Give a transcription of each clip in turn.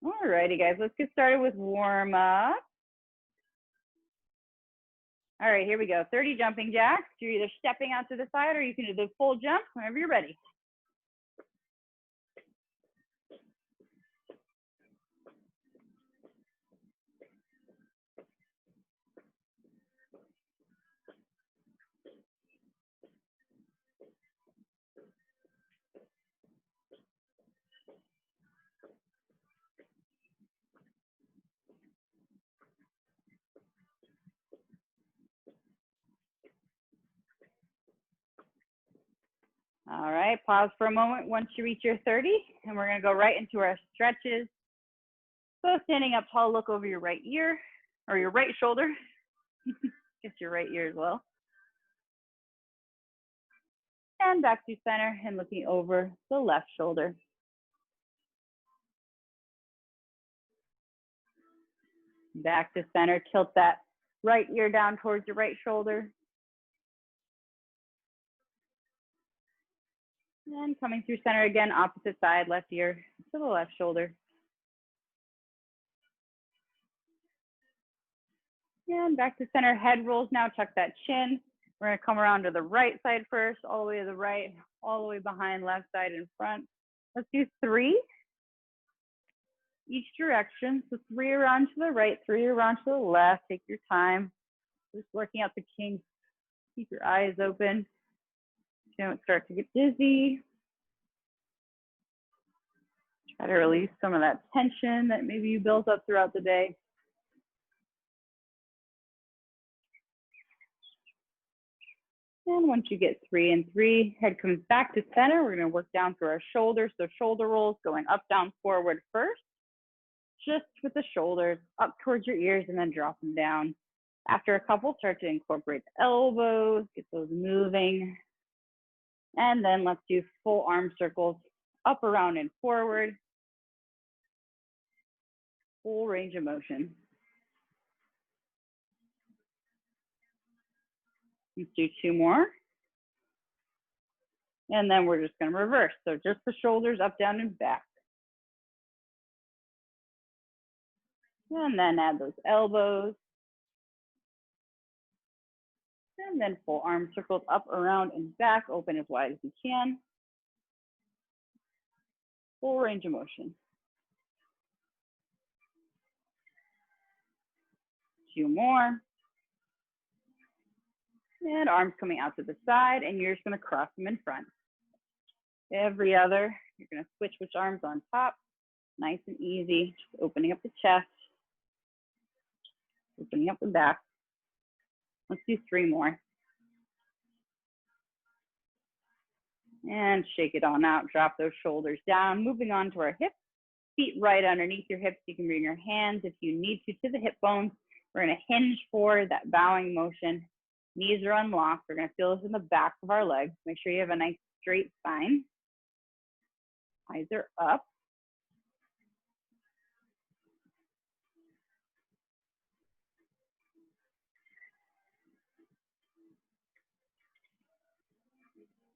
All righty, guys, let's get started with warm up. All right, here we go. 30 jumping jacks. You're either stepping out to the side or you can do the full jump whenever you're ready. All right, pause for a moment once you reach your 30, and we're gonna go right into our stretches. So standing up tall, look over your right ear, or your right shoulder. Get your right ear as well. And back to center and looking over the left shoulder. Back to center, tilt that right ear down towards your right shoulder. And coming through center again, opposite side, left ear to the left shoulder. And back to center, head rolls now, tuck that chin. We're gonna come around to the right side first, all the way to the right, all the way behind, left side and front. Let's do 3 each direction. So 3 around to the right, 3 around to the left. Take your time. Just working out the kinks. Keep your eyes open. Don't start to get dizzy. Try to release some of that tension that maybe you built up throughout the day. And once you get 3 and 3, head comes back to center. We're gonna work down through our shoulders. So shoulder rolls going up, down, forward first. Just with the shoulders up towards your ears and then drop them down. After a couple, start to incorporate the elbows, get those moving. And then let's do full arm circles, up, around, and forward. Full range of motion. Let's do 2 more. And then we're just gonna reverse. So just the shoulders up, down, and back. And then add those elbows. And then full arm circles up, around, and back, open as wide as you can. Full range of motion. 2 more. And arms coming out to the side, and you're just gonna cross them in front. Every other, you're gonna switch which arms on top. Nice and easy, just opening up the chest. Opening up the back. Let's do 3 more. And shake it on out, drop those shoulders down. Moving on to our hips, feet right underneath your hips. You can bring your hands, if you need to the hip bones. We're gonna hinge forward, that bowing motion. Knees are unlocked. We're gonna feel this in the back of our legs. Make sure you have a nice straight spine. Eyes are up.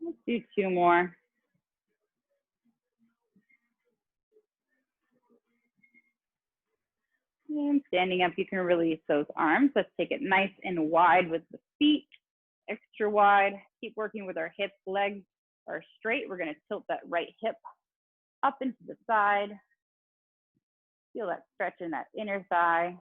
Let's do 2 more. And standing up, you can release those arms. Let's take it nice and wide with the feet, extra wide. Keep working with our hips, legs are straight. We're gonna tilt that right hip up into the side. Feel that stretch in that inner thigh.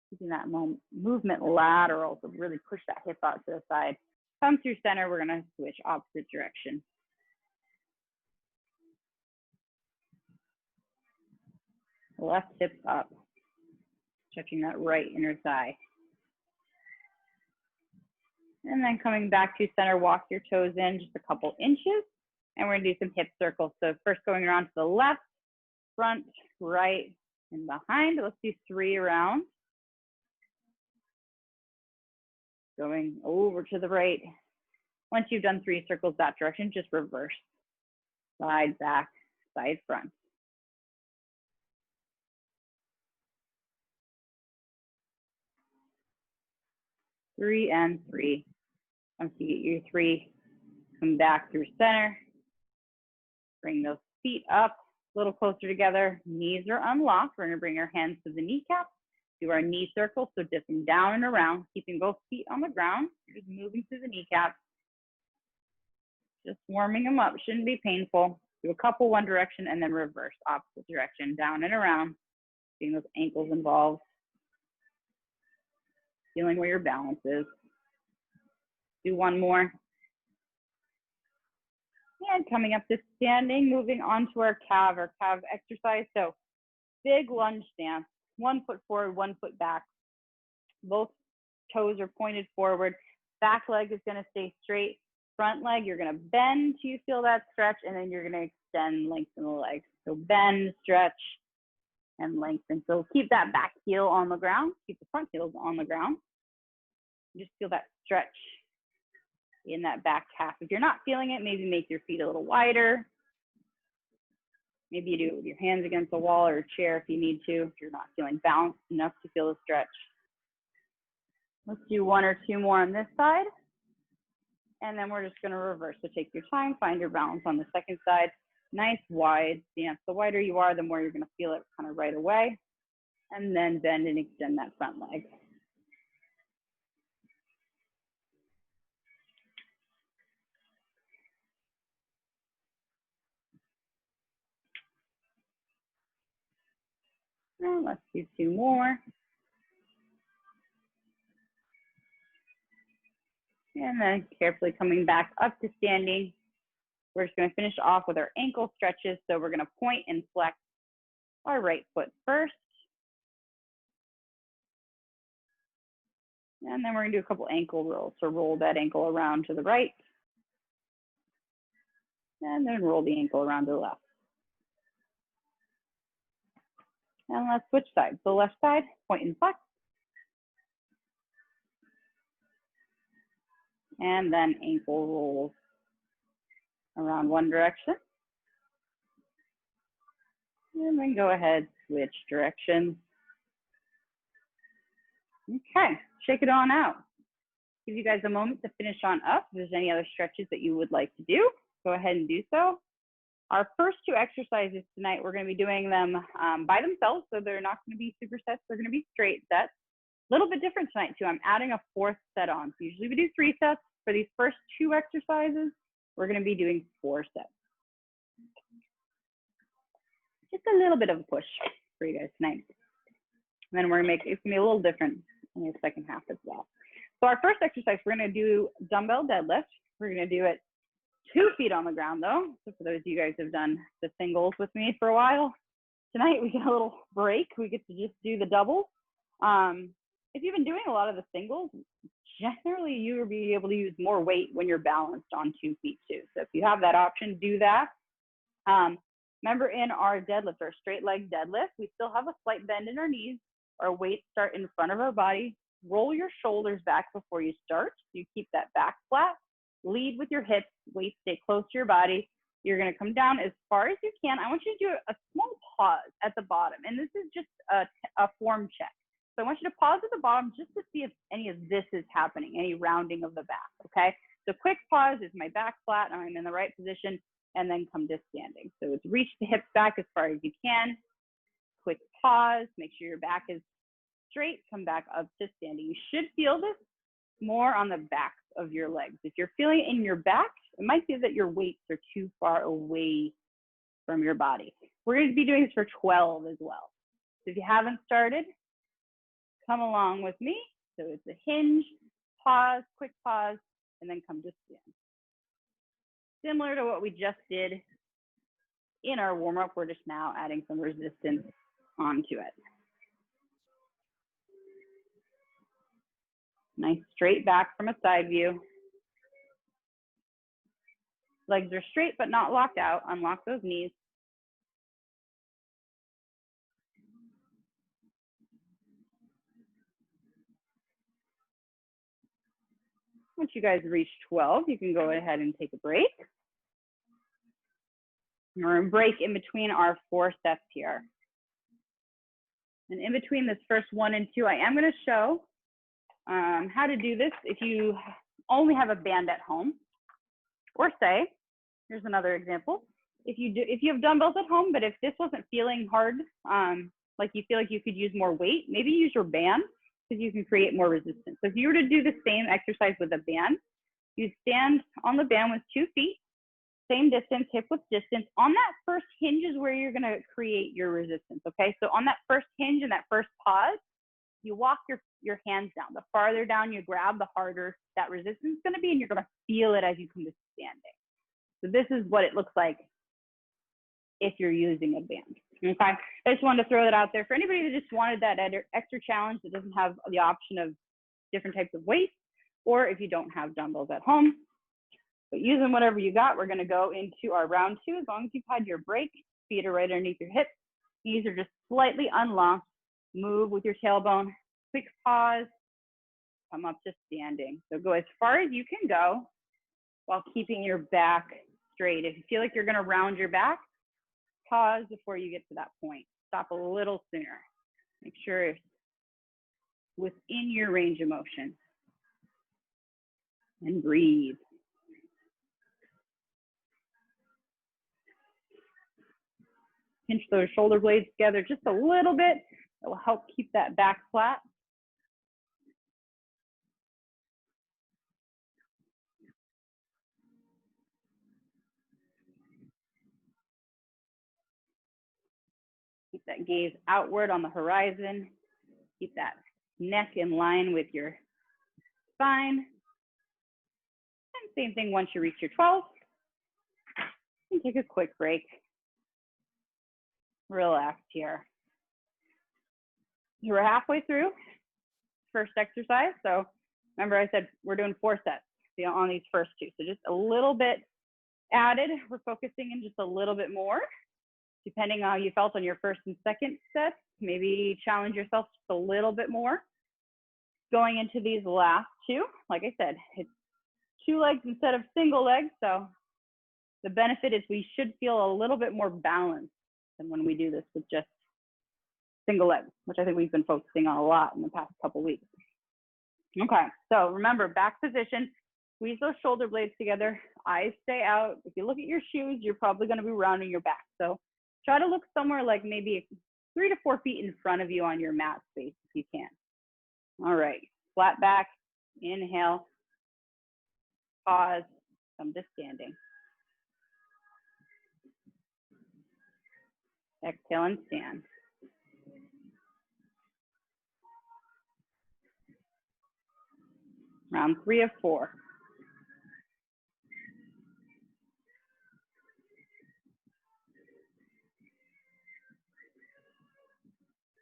Keeping that movement lateral, so really push that hip out to the side. Come through center, we're gonna switch opposite direction. Left hip up, stretching that right inner thigh. And then coming back to center, walk your toes in just a couple inches. And we're gonna do some hip circles. So first going around to the left, front, right, and behind. Let's do 3 around. Going over to the right. Once you've done 3 circles that direction, just reverse. Side, back, side, front. 3 and 3. Once you get your 3, come back through center. Bring those feet up, a little closer together. Knees are unlocked. We're gonna bring our hands to the kneecaps. Do our knee circle, so dipping down and around, keeping both feet on the ground. You're just moving through the kneecaps. Just warming them up, shouldn't be painful. Do a couple one direction and then reverse, opposite direction, down and around. Getting those ankles involved. Feeling where your balance is. Do one more. And coming up to standing, moving on to our calf exercise. So big lunge stance, 1 foot forward, 1 foot back. Both toes are pointed forward. Back leg is gonna stay straight. Front leg, you're gonna bend till you feel that stretch, and then you're gonna extend, lengthen the legs. So bend, stretch, and lengthen. So keep that back heel on the ground, keep the front heels on the ground. Just feel that stretch in that back calf. If you're not feeling it, maybe make your feet a little wider. Maybe you do it with your hands against a wall or a chair if you need to, if you're not feeling balanced enough to feel the stretch. Let's do 1 or 2 more on this side. And then we're just gonna reverse. So take your time, find your balance on the second side. Nice wide stance. The wider you are, the more you're gonna feel it kind of right away. And then bend and extend that front leg. And let's do 2 more. And then carefully coming back up to standing. We're just gonna finish off with our ankle stretches. So we're gonna point and flex our right foot first. And then we're gonna do a couple ankle rolls. So roll that ankle around to the right. And then roll the ankle around to the left. And let's switch sides. So left side, point and flex. And then ankle rolls around one direction. And then go ahead, switch directions. Okay, shake it on out. Give you guys a moment to finish on up. If there's any other stretches that you would like to do, go ahead and do so. Our first 2 exercises tonight, we're gonna be doing them by themselves, so they're not gonna be supersets, they're gonna be straight sets. A little bit different tonight too, I'm adding a 4th set on. So usually we do 3 sets. For these first 2 exercises, we're gonna be doing 4 sets. Just a little bit of a push for you guys tonight. And then we're gonna make, it's gonna be a little different in the second half as well. So our first exercise, we're gonna do dumbbell deadlift. We're gonna do it 2 feet on the ground though. So for those of you guys who've done the singles with me for a while, tonight we get a little break. We get to just do the doubles. If you've been doing a lot of the singles, generally you will be able to use more weight when you're balanced on 2 feet too. So if you have that option, do that. Remember in our deadlift, our straight leg deadlift, we still have a slight bend in our knees. Our weights start in front of our body. Roll your shoulders back before you start. So you keep that back flat. Lead with your hips, weights stay close to your body. You're gonna come down as far as you can. I want you to do a small pause at the bottom. And this is just a form check. So I want you to pause at the bottom just to see if any of this is happening, any rounding of the back, okay? So quick pause, is my back flat, and I'm in the right position, and then come to standing. So it's reach the hips back as far as you can. Quick pause, make sure your back is straight, come back up to standing. You should feel this more on the backs of your legs. If you're feeling it in your back, it might be that your weights are too far away from your body. We're gonna be doing this for 12 as well. So if you haven't started, come along with me. So it's a hinge, pause, quick pause, and then come to stand. Similar to what we just did in our warm-up, we're just now adding some resistance onto it. Nice straight back from a side view. Legs are straight but not locked out. Unlock those knees. Once you guys reach 12, you can go ahead and take a break. We're going to break in between our 4 sets here. And in between this first 1 and 2, I am going to show how to do this if you only have a band at home. Or say, here's another example. if you have dumbbells at home, but if this wasn't feeling hard, like you feel like you could use more weight, maybe use your band because you can create more resistance. So if you were to do the same exercise with a band, you stand on the band with 2 feet, same distance, hip width distance. On that first hinge is where you're gonna create your resistance, okay? So on that first hinge and that first pause, you walk your hands down. The farther down you grab, the harder that resistance is gonna be, and you're gonna feel it as you come to standing. So this is what it looks like if you're using a band, okay? I just wanted to throw that out there for anybody that just wanted that extra challenge that doesn't have the option of different types of weights, or if you don't have dumbbells at home. But using whatever you got, we're gonna go into our round 2. As long as you've had your break, feet are right underneath your hips. Knees are just slightly unlocked. Move with your tailbone, quick pause, come up to standing. So go as far as you can go while keeping your back straight. If you feel like you're gonna round your back, pause before you get to that point. Stop a little sooner. Make sure it's within your range of motion. And breathe. Pinch those shoulder blades together just a little bit. It will help keep that back flat. Keep that gaze outward on the horizon. Keep that neck in line with your spine. And same thing once you reach your 12. And take a quick break. Relax here. We're halfway through first exercise. So remember I said we're doing 4 sets on these first 2. So just a little bit added. We're focusing in just a little bit more. Depending on how you felt on your first and second sets, maybe challenge yourself just a little bit more. Going into these last 2, like I said, it's 2 legs instead of single legs. So the benefit is we should feel a little bit more balanced than when we do this with just single legs, which I think we've been focusing on a lot in the past couple weeks. Okay, so remember, back position, squeeze those shoulder blades together, eyes stay out. If you look at your shoes, you're probably gonna be rounding your back. So try to look somewhere like maybe 3 to 4 feet in front of you on your mat space if you can. All right, flat back, inhale, pause, come to standing. Exhale and stand. Round 3 of 4.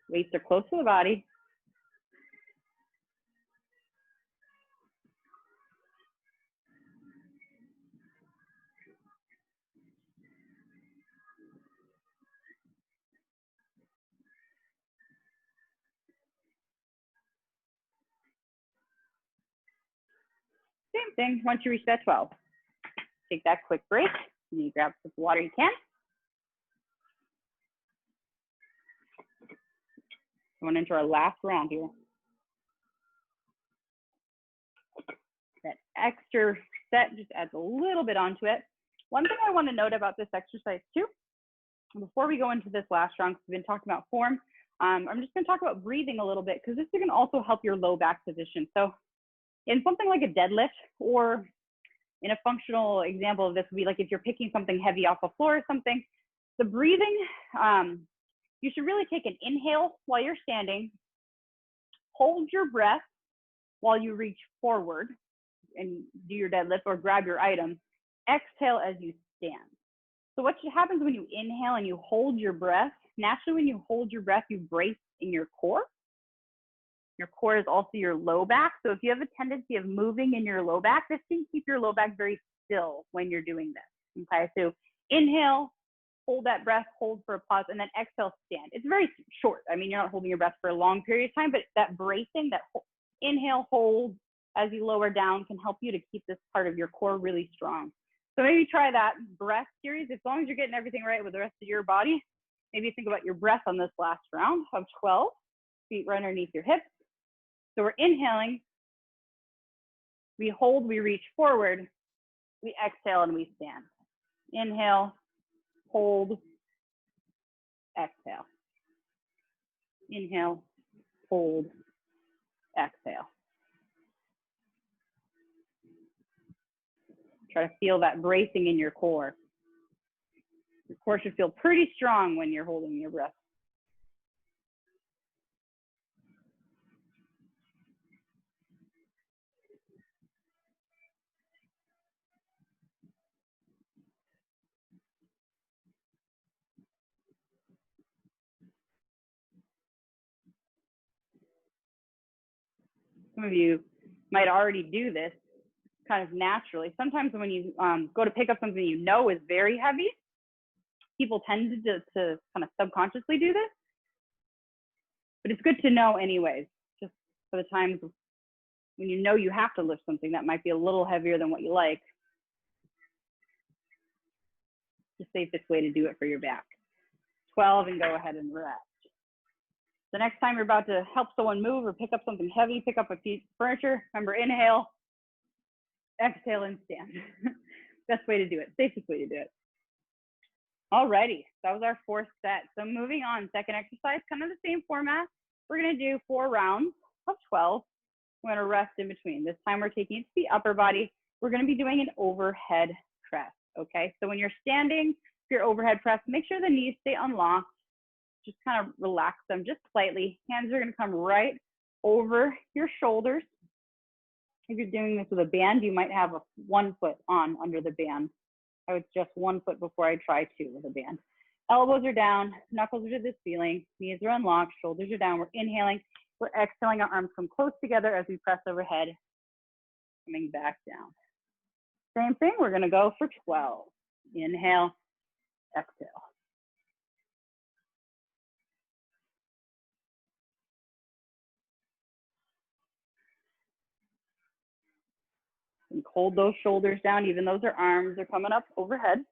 Weights are close to the body. Same thing once you reach that 12. Take that quick break. You grab some water you can. Going into our last round here. That extra set just adds a little bit onto it. One thing I want to note about this exercise too, before we go into this last round, because we've been talking about form, I'm just going to talk about breathing a little bit because this is going to also help your low back position. So in something like a deadlift, or in a functional example of this would be like if you're picking something heavy off the floor or something, the breathing, you should really take an inhale while you're standing, hold your breath while you reach forward and do your deadlift or grab your item, exhale as you stand. So what happens when you inhale and you hold your breath, naturally when you hold your breath, you brace in your core. Your core is also your low back. So if you have a tendency of moving in your low back, this can keep your low back very still when you're doing this. Okay, so inhale, hold that breath, hold for a pause, and then exhale, stand. It's very short. I mean, you're not holding your breath for a long period of time, but that bracing, that inhale, hold as you lower down can help you to keep this part of your core really strong. So maybe try that breath series. As long as you're getting everything right with the rest of your body, maybe think about your breath on this last round of 12, feet right underneath your hips. So we're inhaling, we hold, we reach forward, we exhale and we stand. Inhale, hold, exhale. Inhale, hold, exhale. Try to feel that bracing in your core. Your core should feel pretty strong when you're holding your breath. Some of you might already do this kind of naturally. Sometimes when you go to pick up something you know is very heavy, people tend to kind of subconsciously do this. But it's good to know anyways, just for the times when you know you have to lift something that might be a little heavier than what you like. It's the safest way to do it for your back. 12 and go ahead and rest. The next time you're about to help someone move or pick up something heavy, pick up a piece of furniture, remember, inhale, exhale, and stand. Best way to do it, safest way to do it. Alrighty, that was our fourth set. So moving on, second exercise, kind of the same format. We're gonna do 4 rounds of 12. We're gonna rest in between. This time we're taking it to the upper body. We're gonna be doing an overhead press, okay? So when you're standing for your overhead press, make sure the knees stay unlocked. Just kind of relax them just slightly. Hands are gonna come right over your shoulders. If you're doing this with a band, you might have one foot on under the band. I would just 1 foot before I try 2 with a band. Elbows are down, knuckles are to the ceiling, knees are unlocked, shoulders are down. We're inhaling, we're exhaling, our arms come close together as we press overhead, coming back down. Same thing, we're gonna go for 12. Inhale, exhale. And hold those shoulders down, even though their arms are coming up overhead.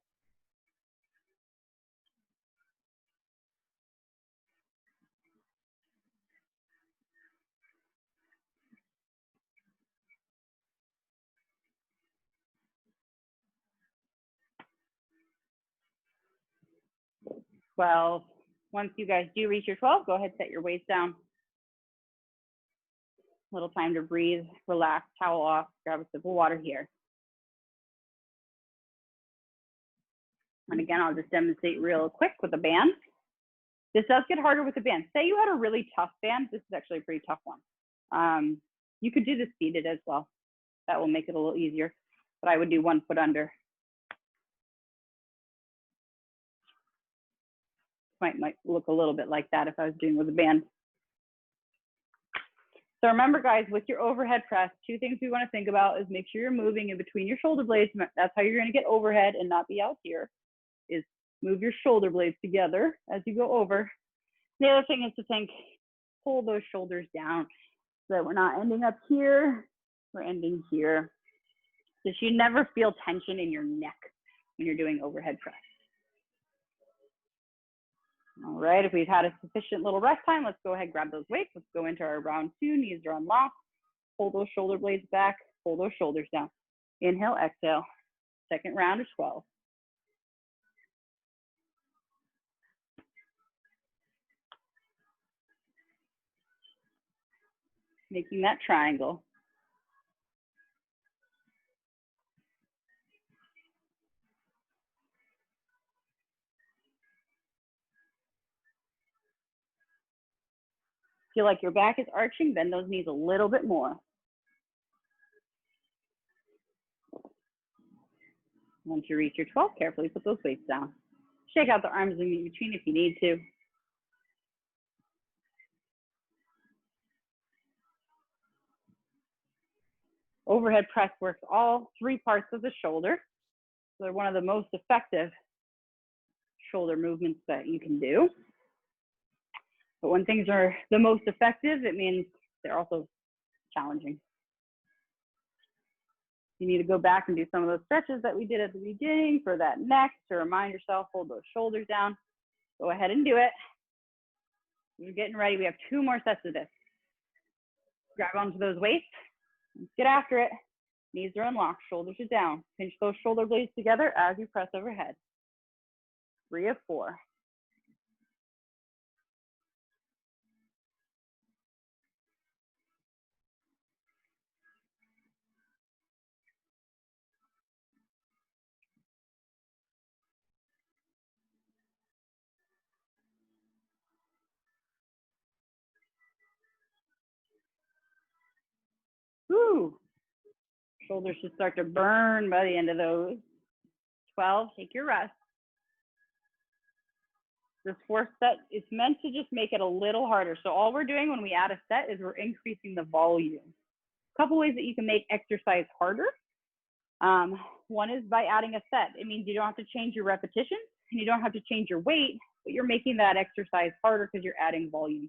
Once you guys do reach your 12, go ahead, set your weights down. A little time to breathe, relax, towel off, grab a sip of water here. And again, I'll just demonstrate real quick with a band. This does get harder with a band. Say you had a really tough band. This is actually a pretty tough one. You could do this seated as well. That will make it a little easier, but I would do 1 foot under. Might look a little bit like that if I was doing with a band. So remember, guys, with your overhead press, 2 things we want to think about is make sure you're moving in between your shoulder blades. That's how you're going to get overhead and not be out here, is move your shoulder blades together as you go over. The other thing is to think, pull those shoulders down so that we're not ending up here, we're ending here. So you never feel tension in your neck when you're doing overhead press. All right, if we've had a sufficient little rest time, let's go ahead, grab those weights. Let's go into our round 2, knees are unlocked. Pull those shoulder blades back, pull those shoulders down. Inhale, exhale. Second round of 12. Making that triangle. Feel like your back is arching, bend those knees a little bit more. Once you reach your 12, carefully put those weights down. Shake out the arms in between if you need to. Overhead press works all 3 parts of the shoulder. So they're one of the most effective shoulder movements that you can do. But when things are the most effective, it means they're also challenging. You need to go back and do some of those stretches that we did at the beginning for that neck to remind yourself, hold those shoulders down. Go ahead and do it. You're getting ready. We have 2 more sets of this. Grab onto those weights. Let's get after it. Knees are unlocked, shoulders are down. Pinch those shoulder blades together as you press overhead. 3 of 4. Woo! Shoulders should start to burn by the end of those. 12, take your rest. This fourth set is meant to just make it a little harder. So all we're doing when we add a set is we're increasing the volume. A couple ways that you can make exercise harder. One is by adding a set. It means you don't have to change your repetitions and you don't have to change your weight, but you're making that exercise harder because you're adding volume.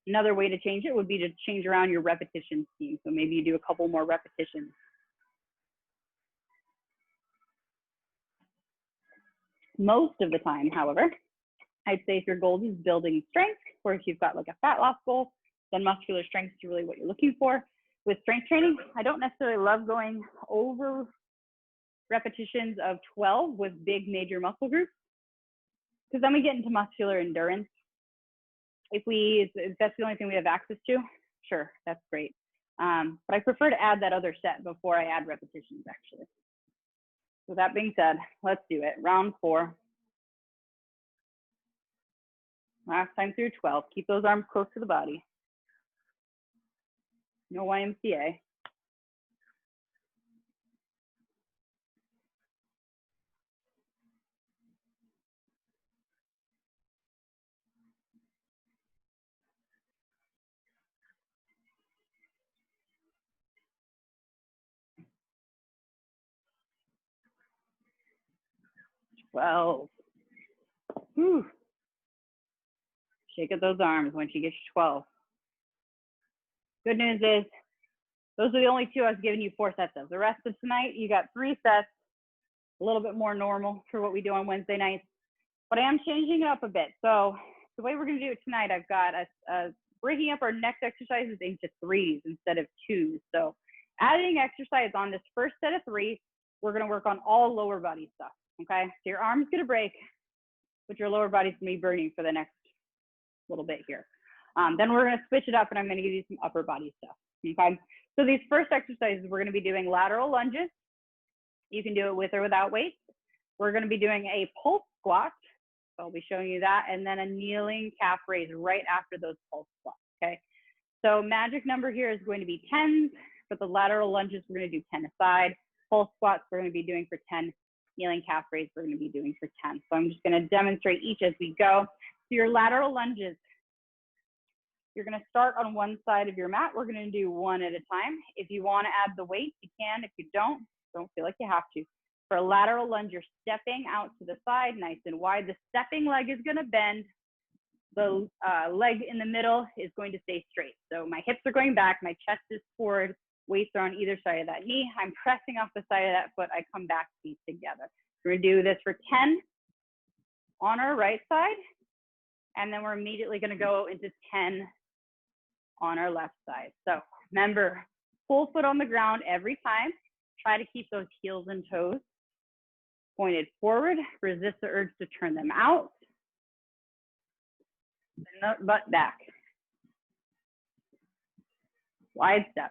Another way to change it would be to change around your repetition scheme. So maybe you do a couple more repetitions. Most of the time, however, I'd say if your goal is building strength, or if you've got like a fat loss goal, then muscular strength is really what you're looking for. With strength training, I don't necessarily love going over repetitions of 12 with big major muscle groups, because then we get into muscular endurance. If that's the only thing we have access to, sure, that's great. But I prefer to add that other set before I add repetitions, actually. With that being said, let's do it. Round 4. Last time through 12. Keep those arms close to the body. No YMCA. Whew. Shake at those arms once you get to 12. Good news is, those are the only 2 I was giving you 4 sets of. The rest of tonight, you got 3 sets, a little bit more normal for what we do on Wednesday nights. But I am changing it up a bit. So the way we're going to do it tonight, I've got breaking up our next exercises into 3s instead of 2s. So adding exercise on this first set of 3, we're going to work on all lower body stuff. Okay, so your arm's going to break, but your lower body's going to be burning for the next little bit here. Then we're going to switch it up and I'm going to give you some upper body stuff. Okay, so these first exercises, we're going to be doing lateral lunges. You can do it with or without weights. We're going to be doing a pulse squat. So I'll be showing you that, and then a kneeling calf raise right after those pulse squats. Okay, so magic number here is going to be 10s. For the lateral lunges, we're going to do 10 aside. Pulse squats, we're going to be doing for 10. Kneeling calf raise, we're going to be doing for 10. So I'm just going to demonstrate each as we go. So your lateral lunges, you're going to start on one side of your mat. We're going to do one at a time. If you want to add the weight, you can. If you don't feel like you have to. For a lateral lunge, you're stepping out to the side, nice and wide. The stepping leg is going to bend. The leg in the middle is going to stay straight. So my hips are going back, my chest is forward, weights are on either side of that knee. I'm pressing off the side of that foot. I come back, feet together. We're going to do this for 10 on our right side, and then we're immediately going to go into 10 on our left side. So remember, full foot on the ground every time. Try to keep those heels and toes pointed forward. Resist the urge to turn them out. Bend the butt back. Wide step.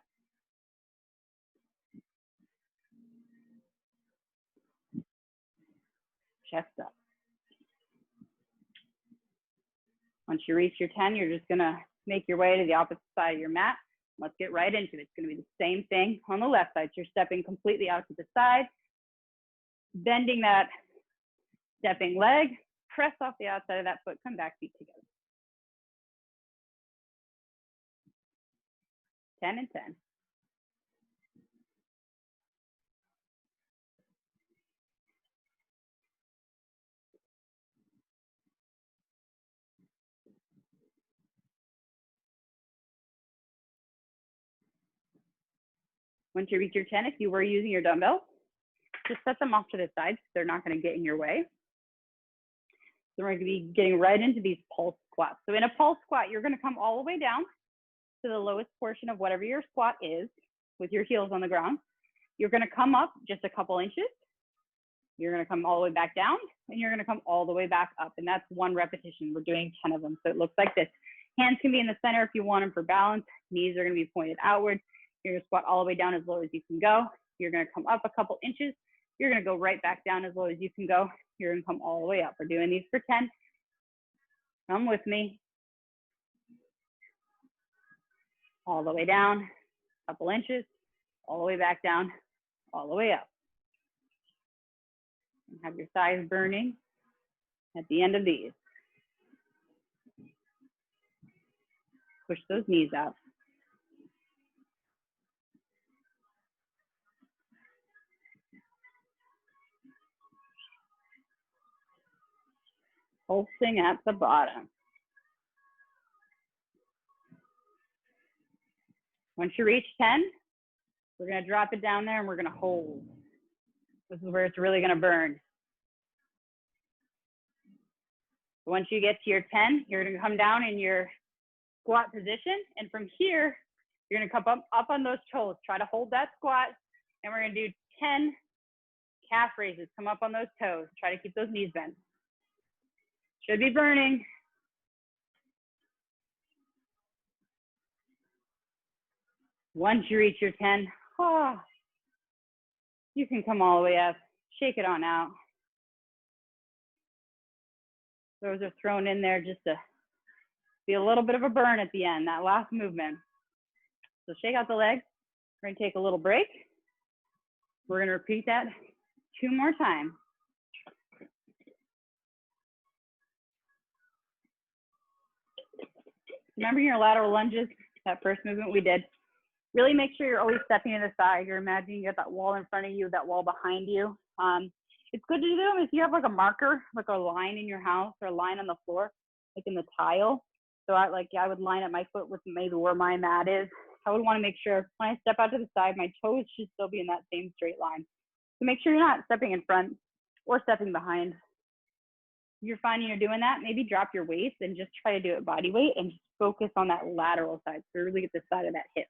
Chest up. Once you reach your 10, you're just gonna make your way to the opposite side of your mat. Let's get right into it. It's gonna be the same thing on the left side. So you're stepping completely out to the side, bending that stepping leg, press off the outside of that foot, come back, feet together. 10 and 10. Once you reach your 10, if you were using your dumbbells, just set them off to the side so they're not going to get in your way. So we're going to be getting right into these pulse squats. So in a pulse squat, you're going to come all the way down to the lowest portion of whatever your squat is with your heels on the ground. You're going to come up just a couple inches. You're gonna come all the way back down, and you're gonna come all the way back up, and that's 1 repetition. We're doing 10 of them, so it looks like this. Hands can be in the center if you want them for balance. Knees are gonna be pointed outward. You're gonna squat all the way down as low as you can go. You're gonna come up a couple inches. You're gonna go right back down as low as you can go. You're gonna come all the way up. We're doing these for 10. Come with me. All the way down, a couple inches, all the way back down, all the way up. And have your thighs burning at the end of these. Push those knees out. Pulsing at the bottom. Once you reach 10, we're gonna drop it down there and we're gonna hold. This is where it's really gonna burn. Once you get to your 10, you're gonna come down in your squat position. And from here, you're gonna come up on those toes. Try to hold that squat. And we're gonna do 10 calf raises. Come up on those toes. Try to keep those knees bent. Should be burning. Once you reach your 10, you can come all the way up. Shake it on out. Those are thrown in there just to be a little bit of a burn at the end, that last movement. So shake out the legs. We're gonna take a little break. We're gonna repeat that 2 more times. Remember your lateral lunges, that first movement we did. Really make sure you're always stepping to the side. You're imagining you got that wall in front of you, that wall behind you. It's good to do them if you have like a marker, like a line in your house or a line on the floor, like in the tile. So I would line up my foot with maybe where my mat is. I would want to make sure when I step out to the side, my toes should still be in that same straight line. So make sure you're not stepping in front or stepping behind. If you're finding you're doing that, maybe drop your weights and just try to do it body weight and just focus on that lateral side. So really get the side of that hip.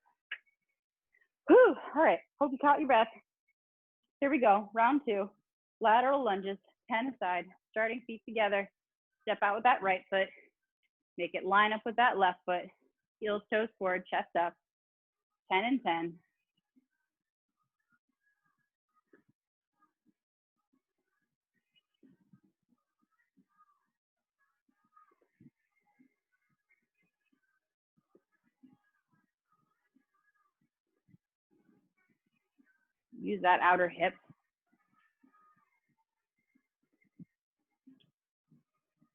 Whew, all right, hope you caught your breath. Here we go, round 2. Lateral lunges, 10 aside, starting feet together. Step out with that right foot. Make it line up with that left foot. Heels, toes forward, chest up. 10 and 10. Use that outer hip.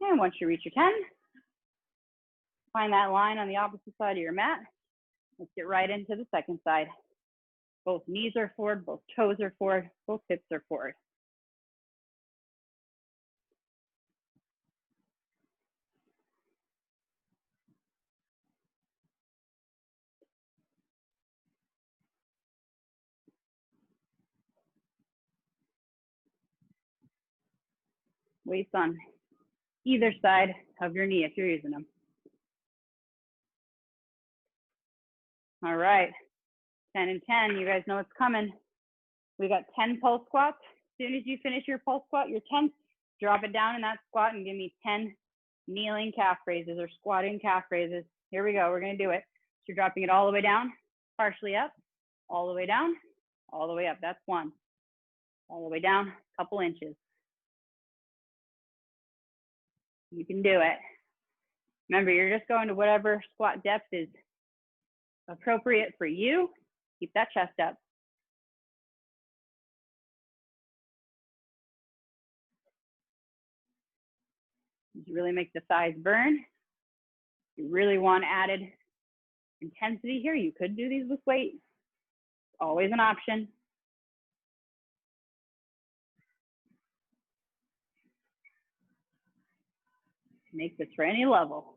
And once you reach your 10, find that line on the opposite side of your mat. Let's get right into the second side. Both knees are forward, both toes are forward, both hips are forward. Weights on either side of your knee if you're using them. All right, 10 and 10, you guys know what's coming. We got 10 pulse squats. As soon as you finish your pulse squat, your 10th, drop it down in that squat and give me 10 kneeling calf raises or squatting calf raises. Here we go, we're gonna do it. So you're dropping it all the way down, partially up, all the way down, all the way up. That's 1. All the way down, a couple inches. You can do it. Remember, you're just going to whatever squat depth is appropriate for you. Keep that chest up. You really make the thighs burn. You really want added intensity here. You could do these with weight. Always an option. Make this for any level.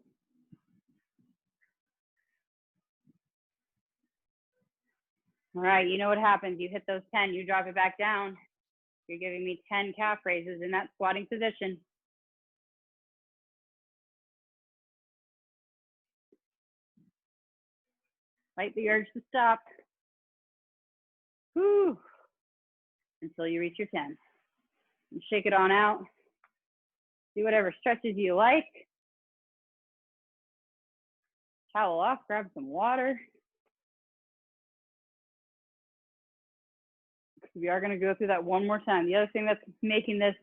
All right, you know what happens. You hit those 10, you drop it back down. You're giving me 10 calf raises in that squatting position. Fight the urge to stop. Whew. Until you reach your 10. And shake it on out. Do whatever stretches you like. Towel off, grab some water. We are going to go through that one more time. The other thing that's making this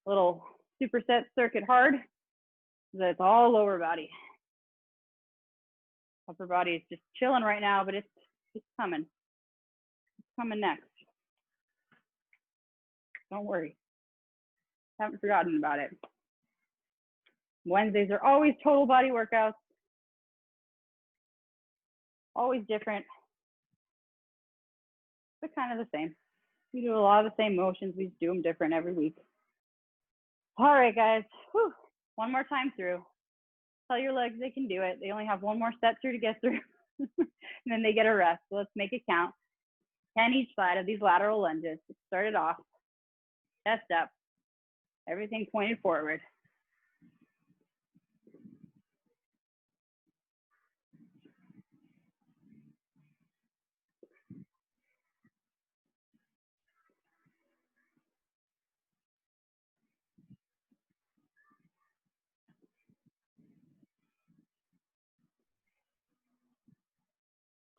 little superset circuit hard is that it's all lower body. Upper body is just chilling right now, but it's coming. It's coming next. Don't worry. Haven't forgotten about it. Wednesdays are always total body workouts. Always different, but kind of the same. We do a lot of the same motions. We just do them different every week. All right, guys. Whew. One more time through. Tell your legs they can do it. They only have one more set through to get through, and then they get a rest. So let's make it count. 10 each side of these lateral lunges. Let's start it off. Chest up. Everything pointed forward.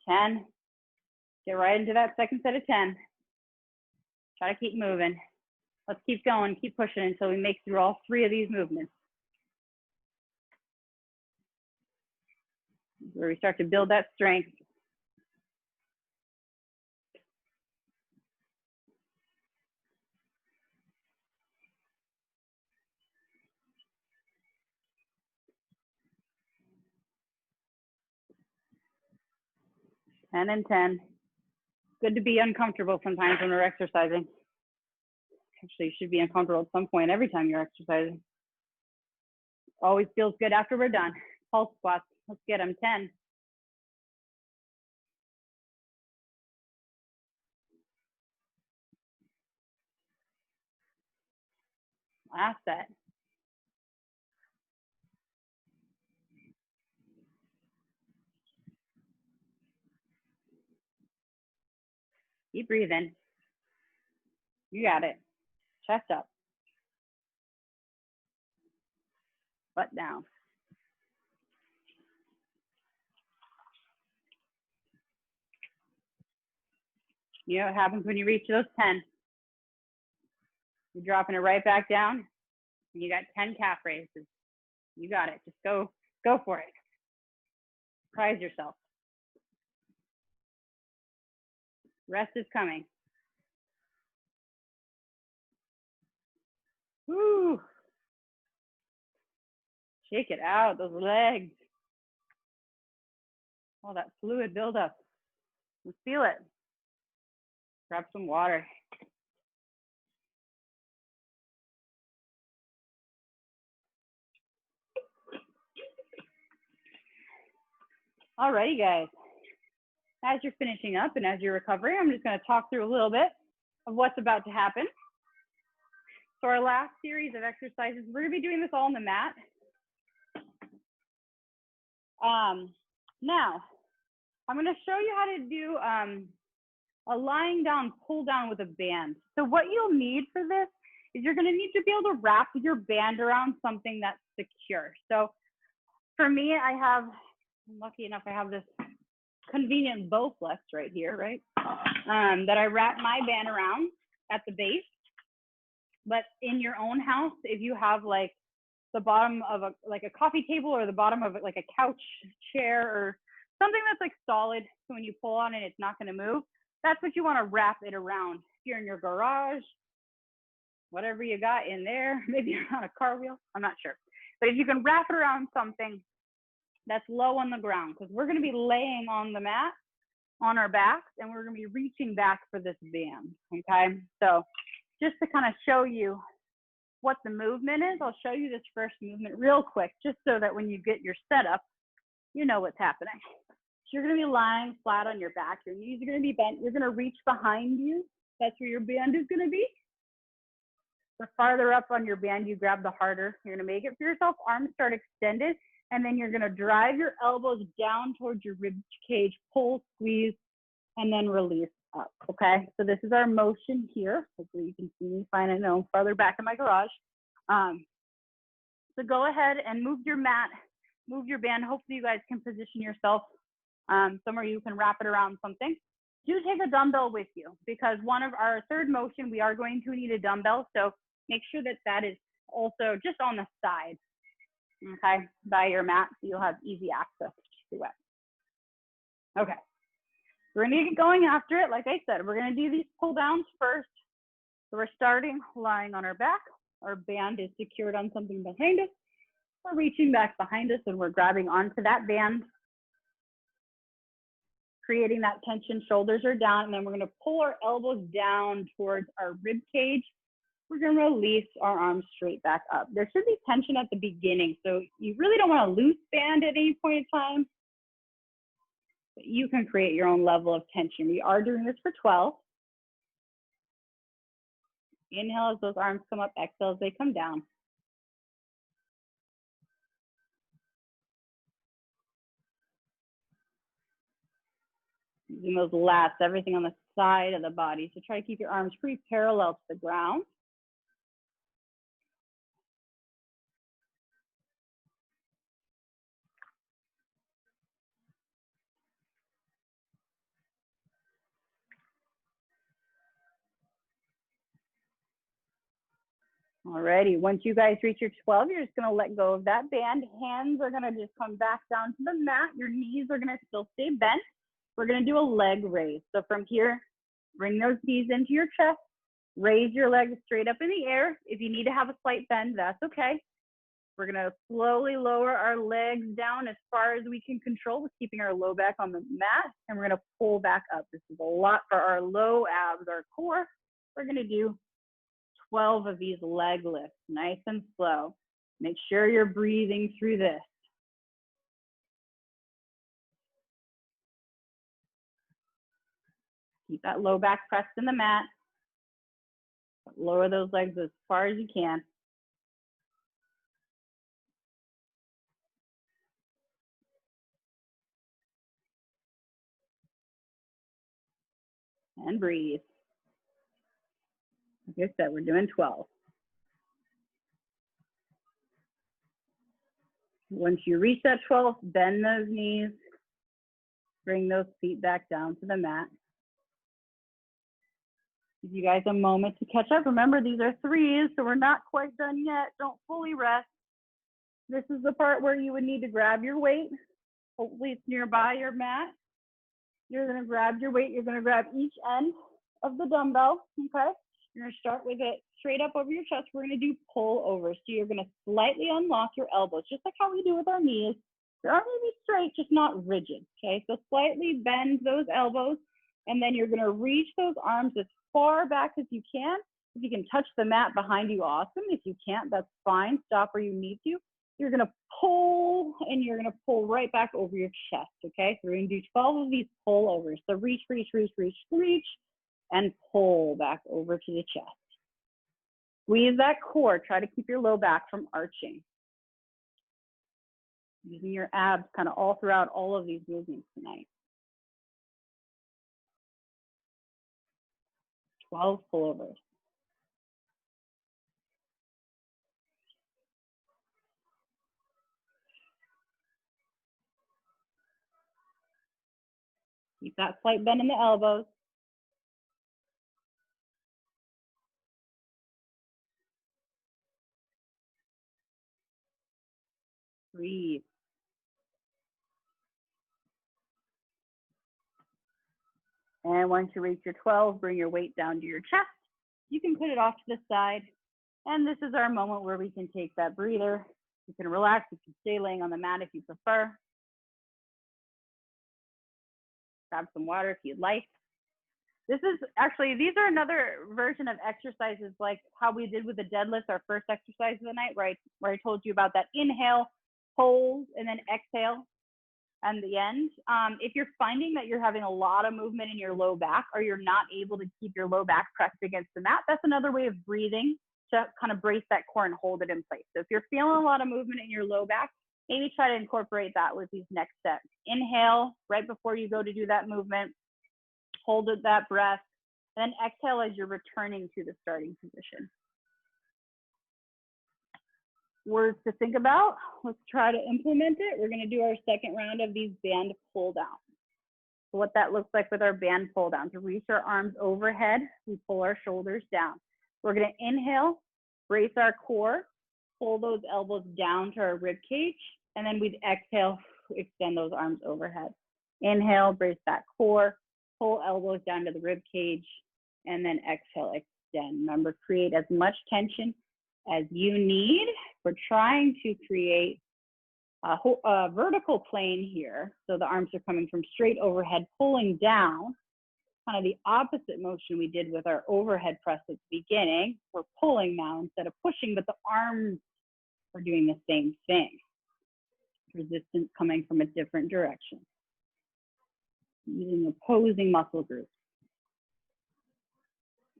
Ten. Get right into that second set of 10. Try to keep moving. Let's keep going, keep pushing until we make through all 3 of these movements. Where we start to build that strength. Ten and 10. Good to be uncomfortable sometimes when we're exercising. Actually, you should be uncomfortable at some point every time you're exercising. Always feels good after we're done. Pulse squats. Let's get them. 10. Last set. Keep breathing. You got it. Chest up. Butt down. You know what happens when you reach those 10? You're dropping it right back down. And you got 10 calf raises. You got it. Just go for it. Surprise yourself. Rest is coming. Woo. Shake it out, those legs. All that fluid buildup. Let's feel it. Grab some water. Alrighty, guys. As you're finishing up and as you're recovering, I'm just going to talk through a little bit of what's about to happen. So our last series of exercises, we're going to be doing this all on the mat. Now, I'm going to show you how to do a lying down pull down with a band. So what you'll need for this is you're going to need to be able to wrap your band around something that's secure. So for me, I'm lucky enough I have this convenient Bowflex right here, right? That I wrap my band around at the base. But in your own house, if you have like the bottom of a coffee table or the bottom of like a couch chair or something that's like solid, so when you pull on it, it's not going to move. That's what you want to wrap it around. If you're in your garage, whatever you got in there, maybe you're on a car wheel, I'm not sure. But if you can wrap it around something that's low on the ground, because we're going to be laying on the mat on our backs and we're going to be reaching back for this band, okay? So just to kind of show you what the movement is, I'll show you this first movement real quick, just so that when you get your setup, you know what's happening. So you're going to be lying flat on your back. Your knees are going to be bent. You're going to reach behind you. That's where your band is going to be. The farther up on your band you grab, the harder you're going to make it for yourself. Arms start extended, and then you're going to drive your elbows down towards your rib cage, pull, squeeze, and then release up, okay? So this is our motion here. Hopefully you can see me fine. I know I'm farther back in my garage. So go ahead and move your mat, move your band. Hopefully you guys can position yourself somewhere you can wrap it around something. Do take a dumbbell with you because one of our third motion, we are going to need a dumbbell. So make sure that that is also just on the side, okay, by your mat, so you'll have easy access to it. Okay, we're gonna get going after it. Like I said, we're gonna do these pull downs first. So we're starting lying on our back. Our band is secured on something behind us. We're reaching back behind us and we're grabbing onto that band, creating that tension. Shoulders are down, and then we're gonna pull our elbows down towards our rib cage. We're gonna release our arms straight back up. There should be tension at the beginning, so you really don't want to loose band at any point in time. But you can create your own level of tension. We are doing this for 12. Inhale as those arms come up, exhale as they come down. Using those lats, everything on the side of the body. So try to keep your arms pretty parallel to the ground. Alrighty, once you guys reach your 12, you're just gonna let go of that band. Hands are gonna just come back down to the mat. Your knees are gonna still stay bent. We're gonna do a leg raise. So from here, bring those knees into your chest, raise your legs straight up in the air. If you need to have a slight bend, that's okay. We're gonna slowly lower our legs down as far as we can control with keeping our low back on the mat, and we're gonna pull back up. This is a lot for our low abs, our core. We're gonna do 12 of these leg lifts, nice and slow. Make sure you're breathing through this. Keep that low back pressed in the mat. Lower those legs as far as you can. And breathe. Like I said, we're doing 12. Once you reach that 12, bend those knees. Bring those feet back down to the mat. Give you guys a moment to catch up. Remember, these are threes, so we're not quite done yet. Don't fully rest. This is the part where you would need to grab your weight. Hopefully it's nearby your mat. You're gonna grab your weight. You're gonna grab each end of the dumbbell, okay? You're gonna start with it straight up over your chest. We're gonna do pull over. So you're gonna slightly unlock your elbows, just like how we do with our knees. Your arms will be straight, just not rigid, okay? So slightly bend those elbows, and then you're gonna reach those arms as far back as you can. If you can touch the mat behind you, awesome. If you can't, that's fine. Stop where you need to. You're gonna pull, and you're gonna pull right back over your chest, okay? So we're gonna do 12 of these pull overs. So reach, reach, reach, reach, reach, and pull back over to the chest. Squeeze that core. Try to keep your low back from arching. Using your abs kind of all throughout all of these movements tonight. 12 pullovers. Keep that slight bend in the elbows. Breathe. And once you reach your 12, bring your weight down to your chest. You can put it off to the side. And this is our moment where we can take that breather. You can relax. You can stay laying on the mat if you prefer. Grab some water if you'd like. This is actually, these are another version of exercises like how we did with the deadlift, our first exercise of the night, right? Where I told you about that inhale, hold, and then exhale and the end. If you're finding that you're having a lot of movement in your low back, or you're not able to keep your low back pressed against the mat, that's another way of breathing to kind of brace that core and hold it in place. So if you're feeling a lot of movement in your low back, maybe try to incorporate that with these next steps. Inhale right before you go to do that movement. hold it that breath, and then exhale as you're returning to the starting position. Words to think about. Let's try to implement it. We're going to do our second round of these band pull downs. So what that looks like with our band pull down, to reach our arms overhead, we pull our shoulders down. We're going to inhale, brace our core, pull those elbows down to our rib cage, and then we'd exhale, extend those arms overhead. Inhale, brace that core, pull elbows down to the rib cage, and then exhale, extend. Remember, create as much tension as you need. We're trying to create a vertical plane here. So the arms are coming from straight overhead, pulling down, kind of the opposite motion we did with our overhead press at the beginning. We're pulling now instead of pushing, but the arms are doing the same thing. Resistance coming from a different direction. Using opposing muscle groups.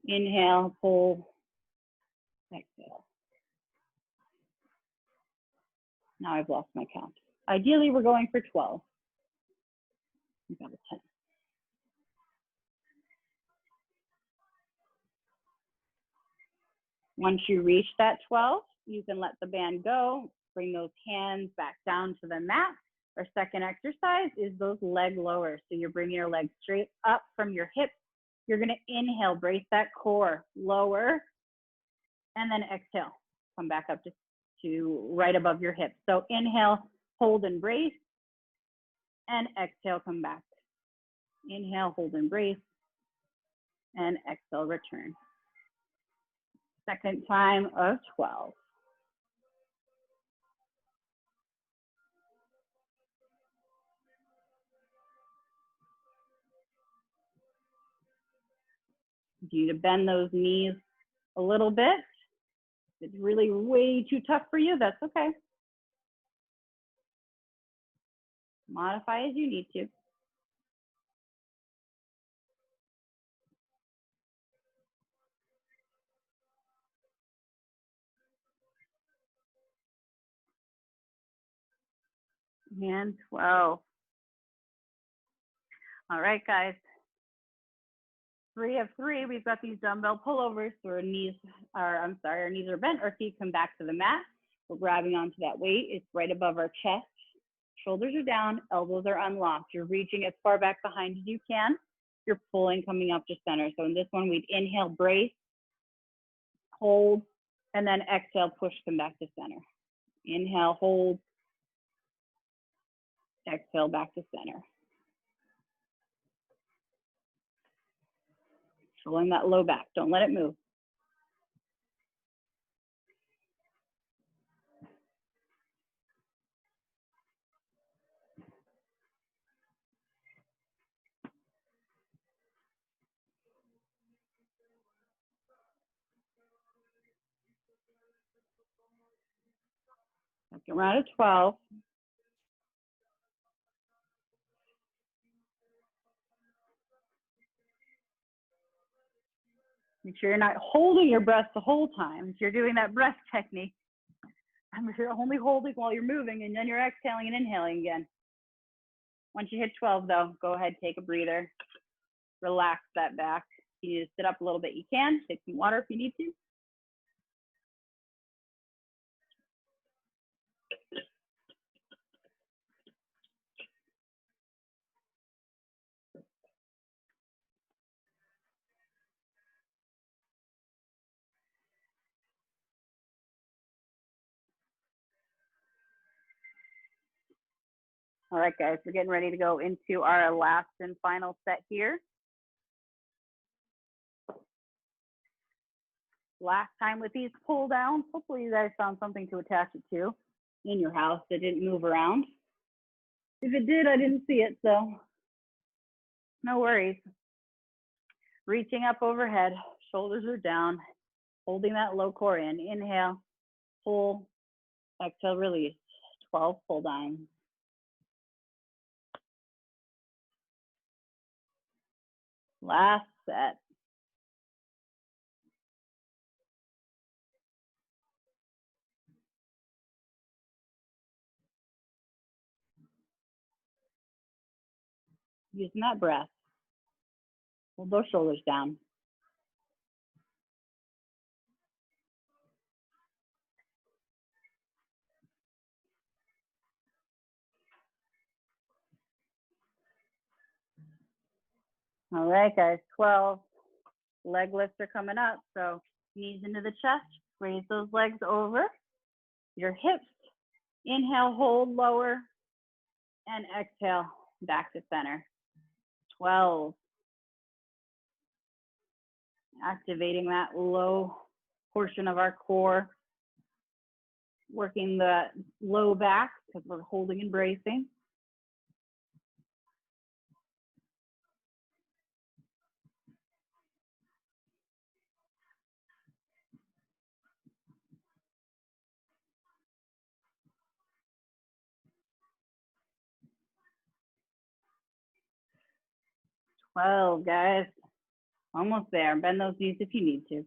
Inhale, pull, exhale. Now I've lost my count. Ideally, we're going for 12. We've got a 10. Once you reach that 12, you can let the band go. Bring those hands back down to the mat. Our second exercise is those leg lowers. So you're bringing your legs straight up from your hips. You're going to inhale, brace that core, lower, and then exhale. Come back up to right above your hips. So inhale, hold and brace, and exhale, come back. Inhale, hold and brace, and exhale, return. Second time of 12. You need to bend those knees a little bit. If it's really way too tough for you, that's okay. Modify as you need to. And 12. All right, guys. 3 of 3, we've got these dumbbell pullovers. So our knees are bent, our feet come back to the mat. We're grabbing onto that weight. It's right above our chest. Shoulders are down, elbows are unlocked. You're reaching as far back behind as you can. You're pulling, coming up to center. So in this one, we'd inhale, brace, hold, and then exhale, push, come back to center. Inhale, hold, exhale, back to center. Pulling that low back, don't let it move. Second round of 12. Make sure you're not holding your breath the whole time. If you're doing that breath technique, if you're only holding while you're moving and then you're exhaling and inhaling again. Once you hit 12 though, go ahead, take a breather, relax that back. If you need to sit up a little bit, you can. Take some water if you need to. All right, guys, we're getting ready to go into our last and final set here. Last time with these pull downs, hopefully you guys found something to attach it to in your house that didn't move around. If it did, I didn't see it, so no worries. Reaching up overhead, shoulders are down, holding that low core in. Inhale, pull, exhale, release. 12 pull downs. Last set. Using that breath. Hold those shoulders down. All right, guys, 12. Leg lifts are coming up. So knees into the chest, raise those legs over your hips. Inhale, hold, lower, and exhale, back to center. 12. Activating that low portion of our core, working the low back because we're holding and bracing. Well, guys, almost there. Bend those knees if you need to.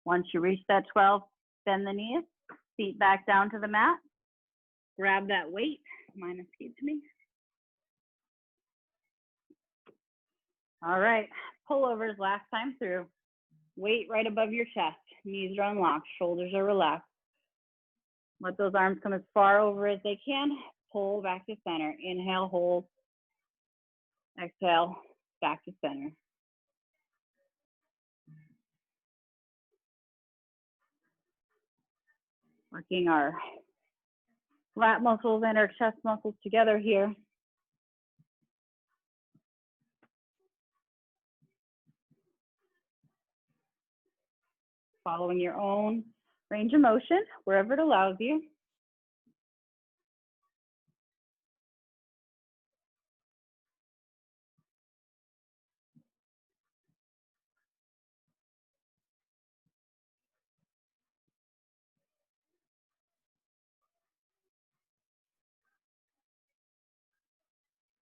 Once you reach that 12, bend the knees, feet back down to the mat. Grab that weight. Mine escaped me. All right, pullovers last time through. Weight right above your chest. Knees are unlocked, shoulders are relaxed. Let those arms come as far over as they can. Pull back to center. Inhale, hold. Exhale, back to center. Working our lat muscles and our chest muscles together here. Following your own range of motion, wherever it allows you.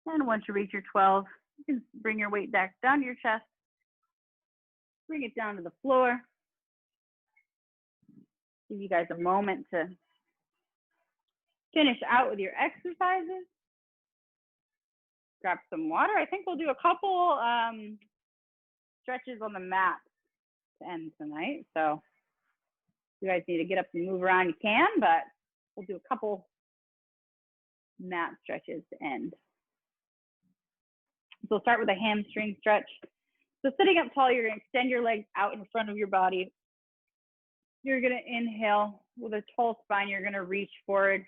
And once you reach your 12, you can bring your weight back down to your chest. Bring it down to the floor. Give you guys a moment to finish out with your exercises. Grab some water. I think we'll do a couple stretches on the mat to end tonight. So if you guys need to get up and move around, you can, but we'll do a couple mat stretches to end. So we'll start with a hamstring stretch. So sitting up tall, you're gonna extend your legs out in front of your body. You're gonna inhale with a tall spine. You're gonna reach forward.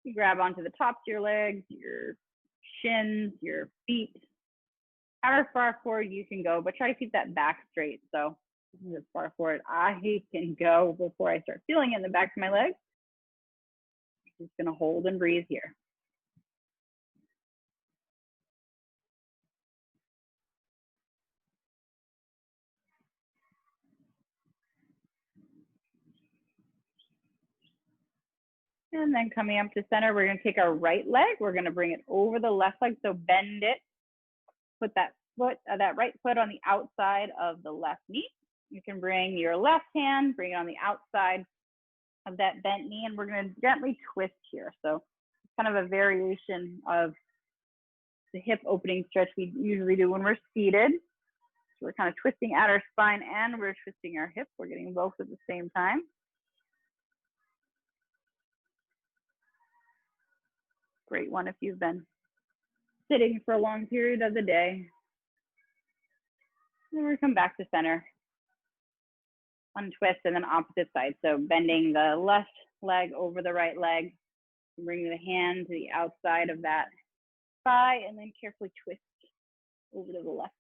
You grab onto the tops of your legs, your shins, your feet. However far forward you can go, but try to keep that back straight. So this is as far forward I can go before I start feeling it in the back of my legs. Just gonna hold and breathe here. And then coming up to center, we're gonna take our right leg. We're gonna bring it over the left leg, so bend it. Put that right foot on the outside of the left knee. You can bring your left hand, bring it on the outside of that bent knee, and we're gonna gently twist here. So it's kind of a variation of the hip opening stretch we usually do when we're seated. So we're kind of twisting out our spine and we're twisting our hip. We're getting both at the same time. Great one if you've been sitting for a long period of the day. And we come back to center. Untwist and then opposite side. So bending the left leg over the right leg. Bring the hand to the outside of that thigh and then carefully twist over to the left.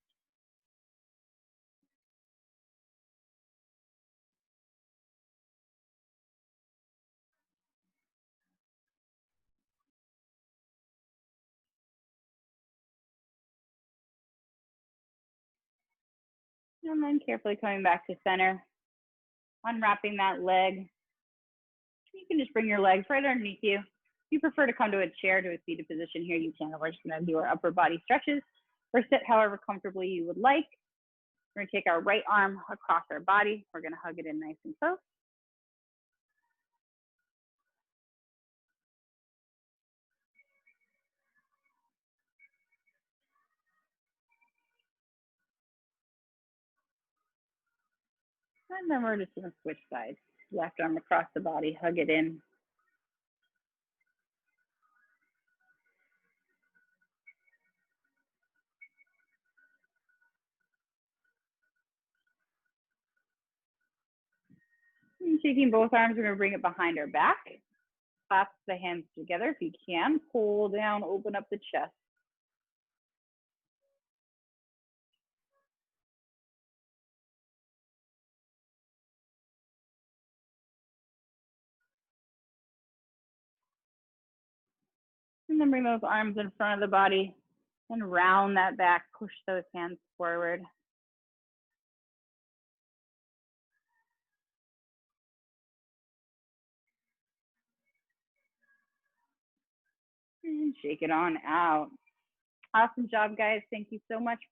And then carefully coming back to center, unwrapping that leg. You can just bring your legs right underneath you. If you prefer to come to a chair, to a seated position here, you can. We're just gonna do our upper body stretches or sit however comfortably you would like. We're gonna take our right arm across our body. We're gonna hug it in nice and close. And then we're just gonna switch sides. Left arm across the body, hug it in. And taking both arms, we're gonna bring it behind our back. Clasp the hands together if you can. Pull down, open up the chest. And then bring those arms in front of the body and round that back, push those hands forward. And shake it on out. Awesome job, guys. Thank you so much for